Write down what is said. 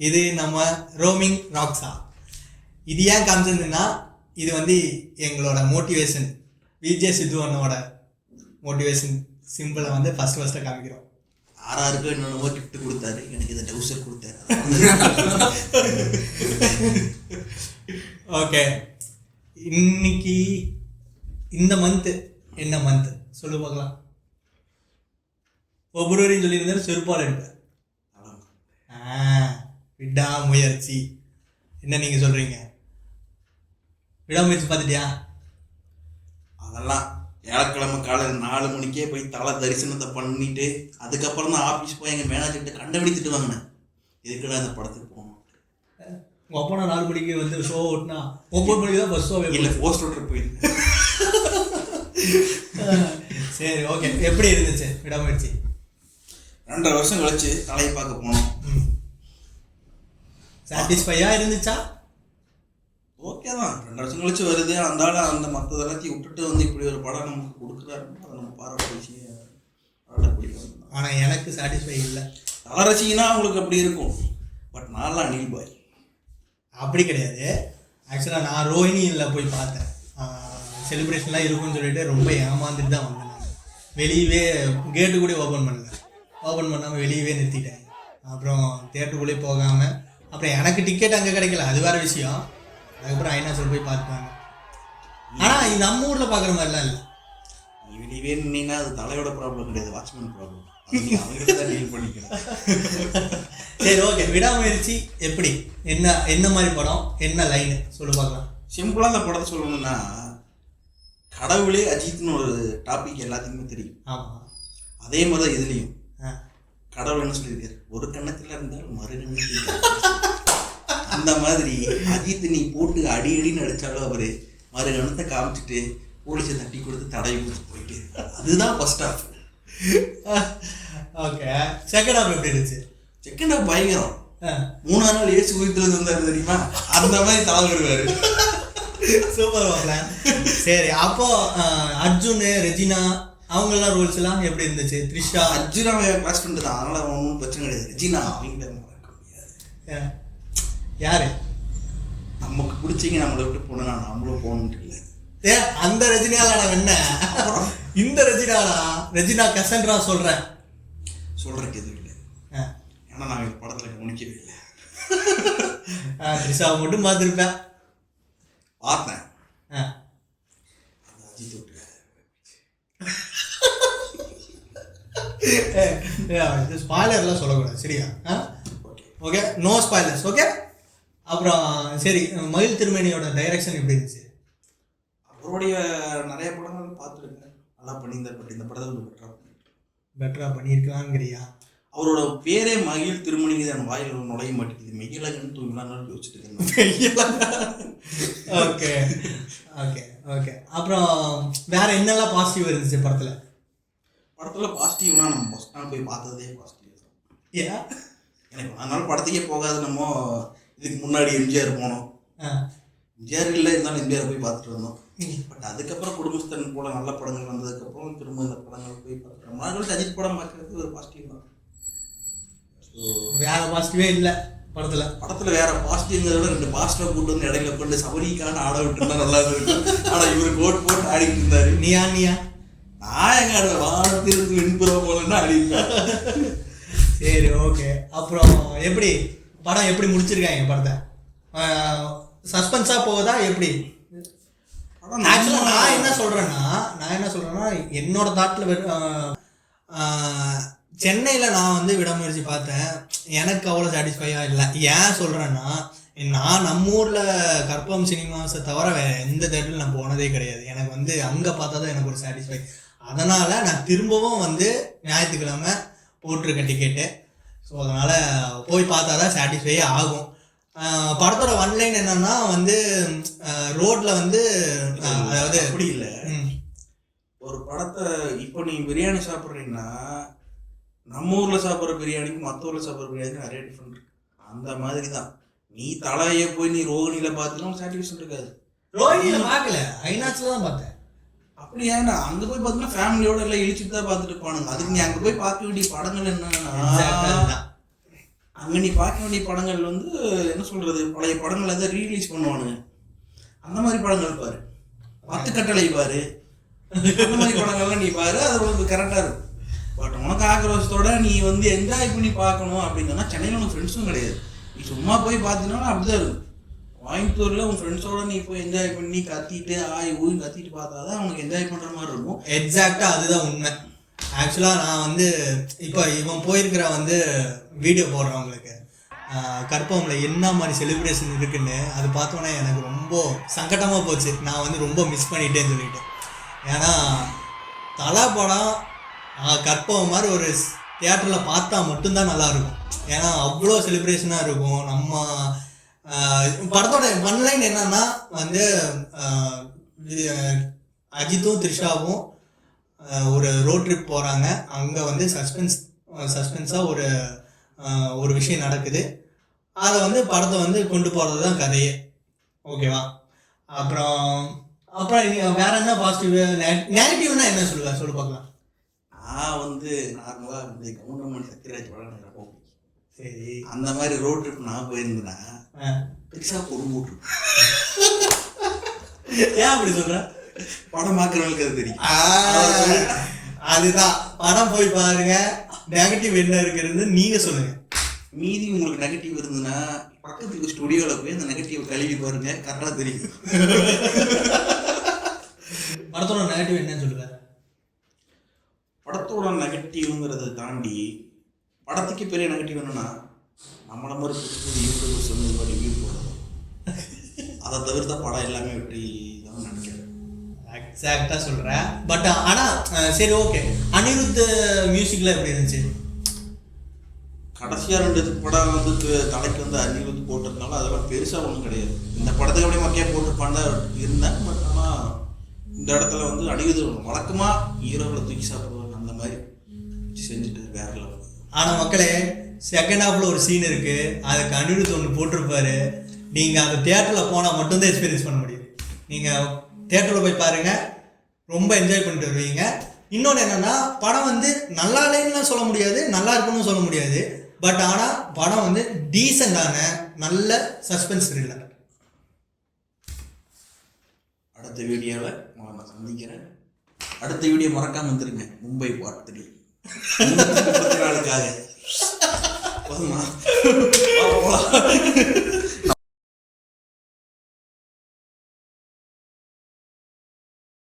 இது நம்ம ரோமிங் ராக்ஸா. இது ஏன் காமிச்சிருந்ததுன்னா இது வந்து எங்களோட மோட்டிவேஷன், விஜய் சித்து அண்ணோட மோட்டிவேஷன் சிம்பிளை வந்து ஃபஸ்ட்டு காமிக்கிறோம். ஆறாருக்கு என்னென்னவோ கிஃப்ட் கொடுத்தாரு, எனக்கு இந்த டவுசர் கொடுத்தாரு. ஓகே, இன்னைக்கு இந்த மந்த்து என்ன மந்த் சொல்லு பார்க்கலாம். பிப்ரவரின்னு சொல்லியிருந்தாலும் செருப்பால் எடுப்பேன். விடாமுயற்சி. என்ன நீங்கள் சொல்கிறீங்க? விடாமுயற்சி பார்த்துட்டியா? அதெல்லாம் வியாழக்கிழமை காலையில் 4 மணிக்கே போய் தலை தரிசனத்தை பண்ணிட்டு அதுக்கப்புறம் தான் ஆஃபீஸ் போய் எங்கள் மேனேஜர்கிட்ட கண்டுபிடித்துட்டு வாங்கினேன், இதுக்குடா இந்த படத்துக்கு போகணும். உங்கள் அப்பா 4 மணிக்கு வந்து ஷோ ஓட்டினா 9 மணிக்கு தான் ஃபஸ்ட் ஷோவே இல்லை, போஸ்ட் ஓட்டர் போயிருந்தேன். சரி, ஓகே. எப்படி இருந்துச்சு விடாமுயற்சி? 2.5 வருஷம் கழிச்சு தலையை பார்க்க போனோம். சாட்டிஸ்ஃபையாக இருந்துச்சா? ஓகே தான், 2 வருஷம் கழிச்சு வருது. அந்த மற்றதெல்லாத்தையும் விட்டுட்டு வந்து இப்படி ஒரு படம் நமக்கு கொடுக்குறாருன்னு அதை நம்ம பாராட்டக்கூடிய. ஆனால் எனக்கு சாட்டிஸ்ஃபை இல்லை. தலை ரசிகனா அவங்களுக்கு அப்படி இருக்கும், பட் நான்லாம் அனில் பாய் அப்படி கிடையாது. ஆக்சுவலாக நான் ரோஹிணியில் போய் பார்த்தேன், செலிப்ரேஷன்லாம் இருக்குன்னு சொல்லிட்டு ரொம்ப ஏமாந்துட்டு தான் வந்தேன். நான் வெளியவே கேட்டு கூட ஓப்பன் பண்ணாமல் வெளியவே நிறுத்திட்டேன். அப்புறம் தேட்டருக்குள்ளே போகாமல், அப்புறம் எனக்கு டிக்கெட் அங்கே கிடைக்கல, அது வேறு விஷயம். அதுக்கப்புறம் ஐநாக்ஸில் போய் பார்த்தாங்க. ஆனால் இது நம்ம ஊரில் பார்க்குற மாதிரிலாம் இல்லை. நீ வெளியவே நின்னா அது தலையோட ப்ராப்ளம் கிடையாது, வாட்ச்மேன் ப்ராப்ளம். அவங்ககிட்ட தான் டீல் பண்ணிக்கிறேன். சரி, ஓகே. விடாமுயற்சி எப்படி, என்ன மாதிரி படம், என்ன லைனு சொல்லு பார்க்கலாம். சிம்பிளாக அந்த படத்தை சொல்லணும்னா, கடவுளே அஜித்னு ஒரு டாபிக் எல்லாத்துக்குமே தெரியும். ஆமாம். அதே மாதிரி தான் இதுலேயும் கடவுள் என்ன சொல்லியிருக்காரு, ஒரு கண்ணத்தில் இருந்தால் மறு கண்ணத்தில். அந்த மாதிரி அஜித் நீ போட்டு அடின்னு அடித்தாலும் அவர் மறு கணத்தை காமிச்சிட்டு போலீஸை தட்டி கொடுத்து தடவி கொடுத்து போயிட்டு, அதுதான் first half. Okay, second half எப்படி இருந்துச்சு? செகண்ட் ஹாஃப் பயங்கரம். 3ஆம் நாள் ஏசு உயிர்த்தெழுந்து வந்தாரு தெரியுமா, அந்த மாதிரி தலை வருவார். Super plan. சரி, அப்போ அர்ஜுன், ரெஜினா அவங்கெல்லாம் ரோல்ஸ் எல்லாம் எப்படி இருந்துச்சு? த்ரிஷா, அர்ஜுனா கிளாஸ் ஃப்ரெண்டு தான், அதனால ஒன்றும் பிரச்சனை கிடையாது. ரெஜினா அவங்க மறக்க முடியாது. யாரு நமக்கு பிடிச்சிங்க நம்மளை விட்டு போனா நம்மளும் போகணுன்ட்டு இல்லை. அந்த ரெஜினாலா என்ன இந்த ரெஜினா கசன்ட்ரா சொல்றேன் எதுவும் இல்லை. ஏன்னா நான் இந்த படத்தில் கவனிக்கவே இல்லை. த்ரிஷாவை மட்டும் பார்த்துருப்பேன். பார்த்தேன். அஜித் விட்டு ஸ்பாய்லர்லாம் சொல்லக்கூடாது, சரியா? Okay, no spoilers. ஓகே. அப்புறம் சரி, மயில் திருமேனியோட டைரக்ஷன் எப்படி இருந்துச்சு? அவருடைய நிறைய படங்கள் பார்த்துருக்கேன், நல்லா பண்ணியிருந்தார். பட் இந்த படத்தை பெட்டராக பண்ணியிருக்காங்கிறியா? அவரோட பேரே மகிழ் திருமணி தான், வாயில் நுழைய மாட்டேங்குது. மெய்யலகன்னு தூங்கலாம் யோசிச்சுட்டு இருக்கேன். Okay okay okay. அப்புறம் வேற என்னெல்லாம் பாசிட்டிவ் இருந்துச்சு படத்தில்? பாசிட்டிவ்னா நம்ம ஃபஸ்ட் நாள் போய் பார்த்ததே பாசிட்டிவ் தான். ஏன் எனக்கு அதனால படத்துக்கே போகாது. நம்ம இதுக்கு முன்னாடி எம்ஜிஆர் போனோம், எம்ஜிஆர் இல்லை இருந்தாலும் எம்ஜிஆர் போய் பார்த்துட்டு வந்தோம். பட் அதுக்கப்புறம் குடும்பஸ்தன் போல நல்ல படங்கள் வந்ததுக்கப்புறம் திரும்ப இந்த படங்கள் போய் பார்த்துட்டோம். மறுபடியும் அஜித் படம் பார்க்கறது ஒரு பாசிட்டிவ் தான். ஸோ வேற பாசிட்டிவே இல்லை படத்தில் வேற பாசிட்டிவ்ங்கிறத விட 2 பாசிட்டிவ் கூட்டு வந்து இடையில கொண்டு சபரிக்கான ஆட விட்டுருந்தா நல்லா இருக்கும். ஆனால் இவரு கோட் போட்டு ஆடிட்டு இருந்தாரு. நீயா நான் எங்க ஆடுவேன், வானத்திலிருந்து வெண்புறம் போலன்னா ஆடிப்பேன். சரி, ஓகே. அப்புறம் எப்படி படம் எப்படி முடிச்சிருக்காங்க? படத்தை சஸ்பென்ஸா போகுதா எப்படி? ஆக்சுவலாக நான் என்ன சொல்கிறேன்னா என்னோட தாட்டில் சென்னையில் நான் வந்து விடாமுயற்சி பார்த்தேன், எனக்கு அவ்வளோ சாட்டிஸ்ஃபையாக இல்லை. ஏன் சொல்கிறேன்னா, நான் நம்ம ஊரில் கற்பகம் சினிமாஸை தவிர வேறு எந்த தேட்டரில் நான் போனதே கிடையாது. எனக்கு வந்து அங்கே பார்த்தா தான் எனக்கு ஒரு சாட்டிஸ்ஃபை. அதனால் நான் திரும்பவும் வந்து ஞாயிற்றுக்கிழமை போட்டிருக்கேன் டிக்கெட்டு. ஸோ அதனால் போய் பார்த்தா தான் சாட்டிஸ்ஃபையே ஆகும். படத்தோட ஒன்லைன் என்னன்னா வந்து ரோட்டில் வந்து, அதாவது அப்படி இல்லை, ஒரு படத்தை இப்போ நீ பிரியாணி சாப்பிட்றீங்கன்னா நம்ம ஊரில் சாப்பிட்ற பிரியாணிக்கும் மற்ற ஊரில் சாப்பிட்ற பிரியாணிக்கும் நிறைய டிஃப்ரெண்ட் இருக்குது. அந்த மாதிரி தான் நீ தலையே போய் நீ ரோகிணியில் பார்த்துலாம் சாட்டிஸ்ஃபேக்ஷன் இருக்காது. ரோஹிணியில் பார்க்கல, ஐநாக்ஸில் தான் பார்த்தேன். அப்படி ஏன்னா அங்கே போய் பார்த்தீங்கன்னா ஃபேமிலியோட எல்லாம் இழிச்சுட்டு தான் பார்த்துட்டு போனாங்க. அதுக்கு நீ அங்கே போய் பார்க்க வேண்டிய படங்கள் என்ன, அங்கே நீ பார்க்க வேண்டிய படங்கள் வந்து என்ன சொல்கிறது, பழைய படங்கள் எதாவது ரீலீஸ் பண்ணுவானுங்க, அந்த மாதிரி படங்கள் பாரு. 10 கட்டளை பாரு, அந்த மாதிரி படங்கள்லாம் நீ பாரு, அது உங்களுக்கு கரெக்டாக இருக்கும். பட் உனக்கு ஆக்ரோஷத்தோட நீ வந்து என்ஜாய் பண்ணி பார்க்கணும் அப்படின்னா சென்னையில் உனக்கு ஃப்ரெண்ட்ஸும் கிடையாது. நீ சும்மா போய் பார்த்தீங்கன்னா அப்படிதான் இருக்கும். கோயம்புத்தூரில் உன் ஃப்ரெண்ட்ஸோட நீ போய் என்ஜாய் பண்ணி கத்திட்டு ஊய் கத்திட்டு பார்த்தா தான் அவனுக்கு என்ஜாய் பண்ணுற மாதிரி இருக்கும். எக்ஸாக்டாக அதுதான் உண்மை. ஆக்சுவலாக நான் வந்து இப்போ இவன் போயிருக்கிற வந்து வீடியோ போடுறவங்களுக்கு கற்பகம்ல என்ன மாதிரி செலிப்ரேஷன் இருக்குன்னு அது பார்த்தோன்னே எனக்கு ரொம்ப சங்கடமாக போச்சு. நான் வந்து ரொம்ப மிஸ் பண்ணிட்டேன்னு சொல்லிட்டு. ஏன்னா தலை படம் கற்பகம் மாதிரி ஒரு தியேட்டரில் பார்த்தா மட்டும்தான் நல்லாயிருக்கும். ஏன்னா அவ்வளோ செலிப்ரேஷனாக இருக்கும். நம்ம படத்தோட ஒன்லைன் என்னன்னா வந்து அஜித்தும் த்ரிஷாவும் ஒரு ரோட் ட்ரிப் போகிறாங்க. அங்கே வந்து சஸ்பென்ஸாக ஒரு விஷயம் நடக்குது. அதை வந்து படத்தை வந்து கொண்டு போகிறது தான் கதையே. ஓகேவா? அப்புறம் வேற என்ன பாசிட்டிவ் நெகட்டிவ்னா என்ன சொல்லுவேன், சொல்லு பார்க்கலாம். நான் வந்து நார்மலாக வந்து கவுண்டமணி சத்யராஜ் படம் ரொம்ப சரி, அந்த மாதிரி ரோட் ட்ரிப் நான் போயிருந்தேன்னா பெருசாக போட்டு ஏன் அப்படி சொல்கிறேன்? படம் பார்க்குறவங்களுக்கு அது தெரியும். அதுதான் படம் போய் பாருங்க. நெகட்டிவ் என்ன இருக்கிறது நீங்க சொல்லுங்க. மீதி உங்களுக்கு நெகட்டிவ் இருந்ததுன்னா பக்கத்துக்கு ஸ்டுடியோவில் போய் அந்த நெகட்டிவ் கழுவி பாருங்க, கரெக்டாக தெரியும். படத்தோட நெகட்டிவ் என்னன்னு சொல்லுங்க. படத்தோட நெகட்டிவ்ங்கிறத தாண்டி படத்துக்கு பெரிய நெகட்டிவ் என்னன்னா நம்மளை மாதிரி புது யூடியூபர்ஸ் வந்து இது மாதிரி ரிவ்யூ போடுறோம். அதை தவிர்த்த படம் எல்லாமே வெற்றி தான் நினைக்கிறேன். எக்ஸாக்டாக சொல்கிறேன். பட் ஆனால் சரி ஓகே, அனிருத் மியூசிக்கில் எப்படி இருந்துச்சு? கடைசியாக 2 படம் வந்து தலைக்கு வந்து அனிருத் போட்டிருந்தாலும் அதெல்லாம் பெருசாக ஒன்றும் கிடையாது. இந்த படத்துக்கு அப்படியே மக்கள் போட்டிருப்பான் தான் இருந்தேன். பட் ஆனால் இந்த இடத்துல வந்து அனிருத் வழக்கமாக ஹீரோவில் தூக்கி சாப்பிடுவாங்க, அந்த மாதிரி செஞ்சுட்டு வேற லெவல். ஆனால் மக்களே, செகண்ட் ஹாஃபில் ஒரு சீன் இருக்குது, அதுக்கு அனிருத் ஒன்று போட்டிருப்பாரு. நீங்கள் அந்த தியேட்டரில் போனால் மட்டும்தான் எக்ஸ்பீரியன்ஸ் பண்ண முடியும். நீங்கள் தியேட்டரில் போய் பாருங்கள், ரொம்ப என்ஜாய் பண்ணிட்டு வருவீங்க. இன்னொன்று என்னென்னா, படம் வந்து நல்லா இல்லைன்னு சொல்ல முடியாது, நல்லா இருக்குன்னு சொல்ல முடியாது. பட் ஆனால் படம் வந்து டீசெண்டான நல்ல சஸ்பென்ஸ் த்ரில்லர். அடுத்த வீடியோவில் நான் சந்திக்கிறேன். அடுத்த வீடியோ மறக்காம வந்துருங்க. மும்பை பார்ட் 3 34க்காக போதுமா?